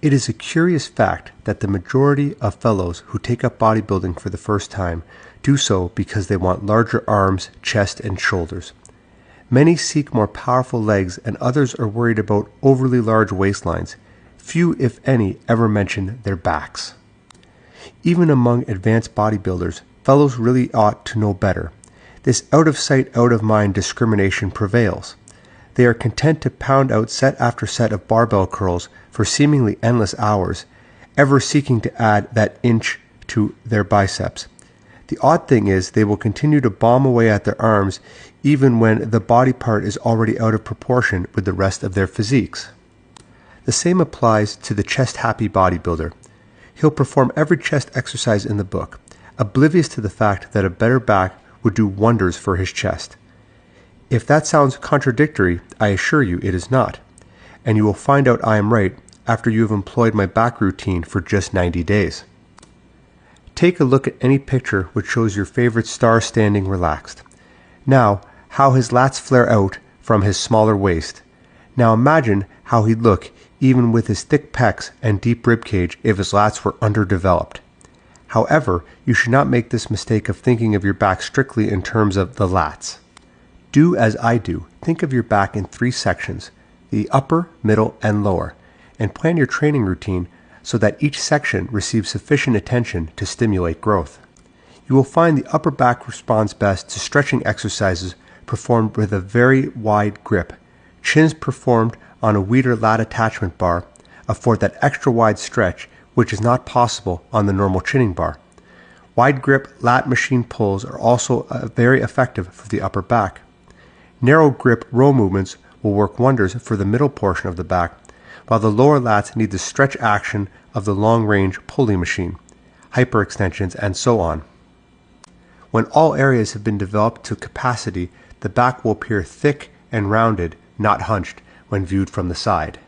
It is a curious fact that the majority of fellows who take up bodybuilding for the first time do so because they want larger arms, chest, and shoulders. Many seek more powerful legs, and others are worried about overly large waistlines. Few, if any, ever mention their backs. Even among advanced bodybuilders, fellows really ought to know better. This out-of-sight, out-of-mind discrimination prevails. They are content to pound out set after set of barbell curls for seemingly endless hours, ever seeking to add that inch to their biceps. The odd thing is they will continue to bomb away at their arms even when the body part is already out of proportion with the rest of their physiques. The same applies to the chest-happy bodybuilder. He'll perform every chest exercise in the book, oblivious to the fact that a better back would do wonders for his chest. If that sounds contradictory, I assure you it is not, and you will find out I am right after you have employed my back routine for just 90 days. Take a look at any picture which shows your favorite star standing relaxed. Now, how his lats flare out from his smaller waist. Now imagine how he'd look even with his thick pecs and deep ribcage if his lats were underdeveloped. However, you should not make this mistake of thinking of your back strictly in terms of the lats. Do as I do. Think of your back in 3 sections, the upper, middle, and lower, and plan your training routine so that each section receives sufficient attention to stimulate growth. You will find the upper back responds best to stretching exercises performed with a very wide grip. Chins performed on a Weider lat attachment bar afford that extra wide stretch which is not possible on the normal chinning bar. Wide grip lat machine pulls are also very effective for the upper back. Narrow grip row movements will work wonders for the middle portion of the back, while the lower lats need the stretch action of the long-range pulley machine, hyperextensions, and so on. When all areas have been developed to capacity, the back will appear thick and rounded, not hunched, when viewed from the side.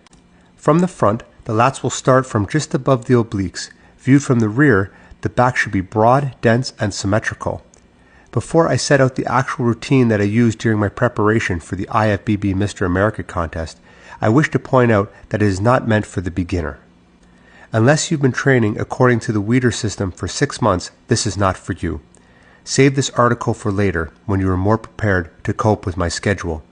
From the front, the lats will start from just above the obliques. Viewed from the rear, the back should be broad, dense, and symmetrical. Before I set out the actual routine that I used during my preparation for the IFBB Mr. America contest, I wish to point out that it is not meant for the beginner. Unless you've been training according to the Weider system for 6 months, this is not for you. Save this article for later when you are more prepared to cope with my schedule.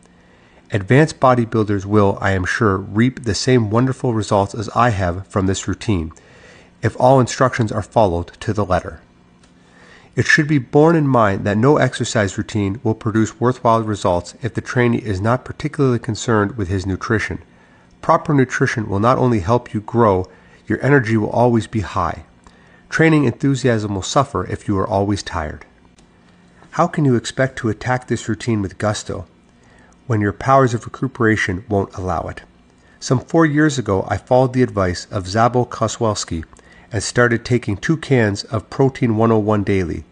Advanced bodybuilders will, I am sure, reap the same wonderful results as I have from this routine, if all instructions are followed to the letter. It should be borne in mind that no exercise routine will produce worthwhile results if the trainee is not particularly concerned with his nutrition. Proper nutrition will not only help you grow, your energy will always be high. Training enthusiasm will suffer if you are always tired. How can you expect to attack this routine with gusto when your powers of recuperation won't allow it? Some 4 years ago, I followed the advice of Zabel Koswelski and started taking 2 cans of Protein 101 daily.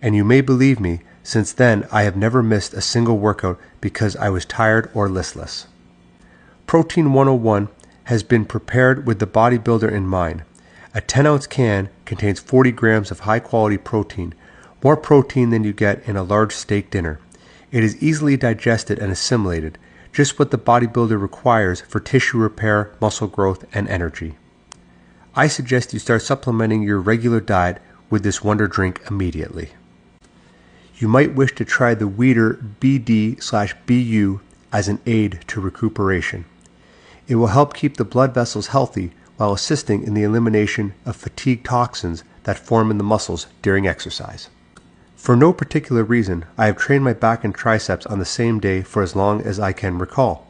And you may believe me, since then I have never missed a single workout because I was tired or listless. Protein 101 has been prepared with the bodybuilder in mind. A 10-ounce can contains 40 grams of high-quality protein, more protein than you get in a large steak dinner. It is easily digested and assimilated, just what the bodybuilder requires for tissue repair, muscle growth, and energy. I suggest you start supplementing your regular diet with this wonder drink immediately. You might wish to try the Weider BD/BU as an aid to recuperation. It will help keep the blood vessels healthy while assisting in the elimination of fatigue toxins that form in the muscles during exercise. For no particular reason, I have trained my back and triceps on the same day for as long as I can recall.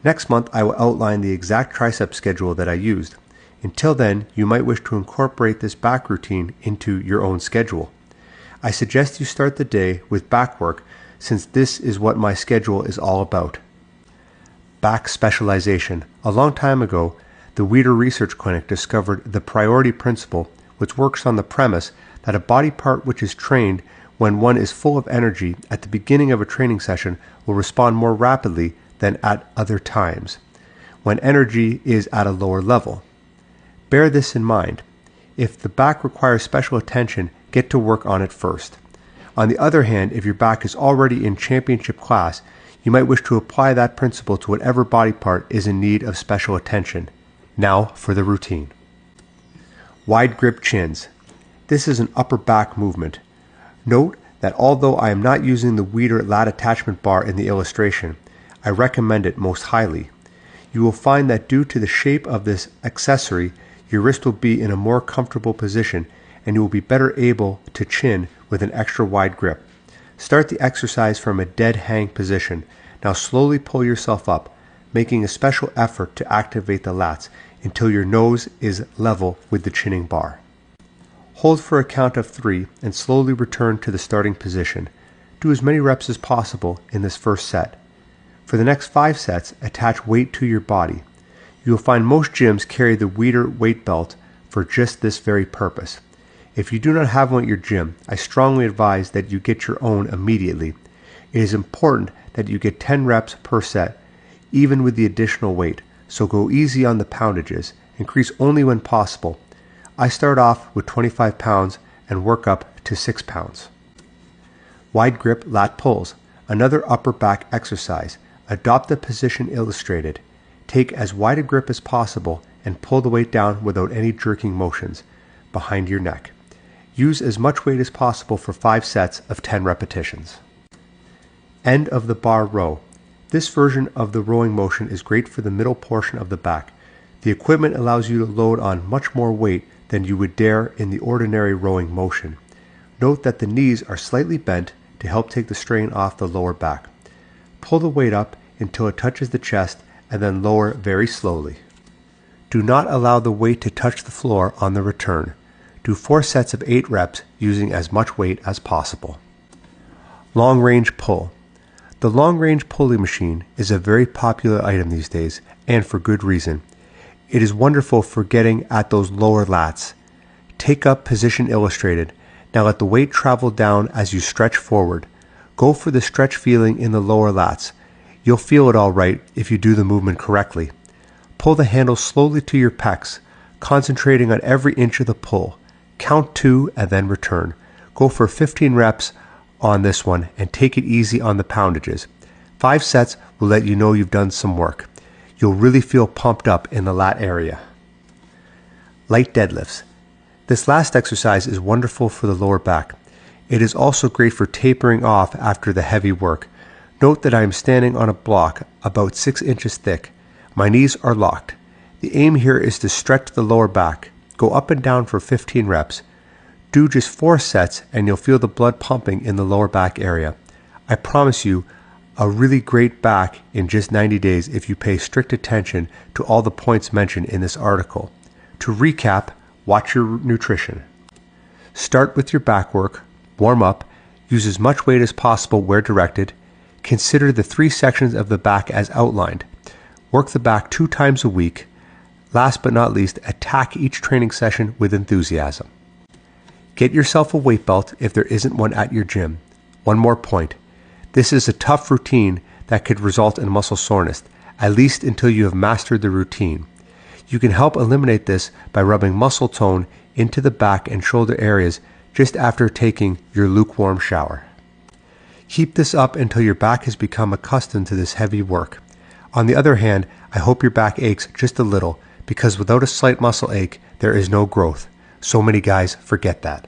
Next month, I will outline the exact tricep schedule that I used. Until then, you might wish to incorporate this back routine into your own schedule. I suggest you start the day with back work, since this is what my schedule is all about. Back specialization. A long time ago, the Weider Research Clinic discovered the priority principle, which works on the premise that a body part which is trained when one is full of energy at the beginning of a training session will respond more rapidly than at other times, when energy is at a lower level. Bear this in mind. If the back requires special attention, get to work on it first. On the other hand, if your back is already in championship class, you might wish to apply that principle to whatever body part is in need of special attention. Now for the routine. Wide grip chins. This is an upper back movement. Note that although I am not using the Weider lat attachment bar in the illustration, I recommend it most highly. You will find that due to the shape of this accessory, your wrist will be in a more comfortable position and you will be better able to chin with an extra wide grip. Start the exercise from a dead hang position. Now slowly pull yourself up, making a special effort to activate the lats until your nose is level with the chinning bar. Hold for a count of 3 and slowly return to the starting position. Do as many reps as possible in this first set. For the next 5 sets, attach weight to your body. You will find most gyms carry the Weider weight belt for just this very purpose. If you do not have one at your gym, I strongly advise that you get your own immediately. It is important that you get 10 reps per set, even with the additional weight, so go easy on the poundages. Increase only when possible. I start off with 25 pounds and work up to 6 pounds. Wide grip lat pulls, another upper back exercise. Adopt the position illustrated. Take as wide a grip as possible and pull the weight down without any jerking motions behind your neck. Use as much weight as possible for 5 sets of 10 repetitions. End of the bar row. This version of the rowing motion is great for the middle portion of the back. The equipment allows you to load on much more weight than you would dare in the ordinary rowing motion. Note that the knees are slightly bent to help take the strain off the lower back. Pull the weight up until it touches the chest and then lower very slowly. Do not allow the weight to touch the floor on the return. Do 4 sets of 8 reps using as much weight as possible. Long range pull. The long range pulley machine is a very popular item these days, and for good reason. It is wonderful for getting at those lower lats. Take up position illustrated. Now let the weight travel down as you stretch forward. Go for the stretch feeling in the lower lats. You'll feel it all right if you do the movement correctly. Pull the handle slowly to your pecs, concentrating on every inch of the pull. Count 2 and then return. Go for 15 reps on this one and take it easy on the poundages. 5 sets will let you know you've done some work. You'll really feel pumped up in the lat area. Light deadlifts. This last exercise is wonderful for the lower back. It is also great for tapering off after the heavy work. Note that I am standing on a block about 6 inches thick. My knees are locked. The aim here is to stretch the lower back. Go up and down for 15 reps. Do just 4 sets and you'll feel the blood pumping in the lower back area. I promise you a really great back in just 90 days if you pay strict attention to all the points mentioned in this article. To recap, watch your nutrition. Start with your back work, warm up, use as much weight as possible where directed. Consider the 3 sections of the back as outlined. Work the back 2 times a week. Last but not least, attack each training session with enthusiasm. Get yourself a weight belt if there isn't one at your gym. One more point. This is a tough routine that could result in muscle soreness, at least until you have mastered the routine. You can help eliminate this by rubbing muscle tone into the back and shoulder areas just after taking your lukewarm shower. Keep this up until your back has become accustomed to this heavy work. On the other hand, I hope your back aches just a little, because without a slight muscle ache, there is no growth. So many guys forget that.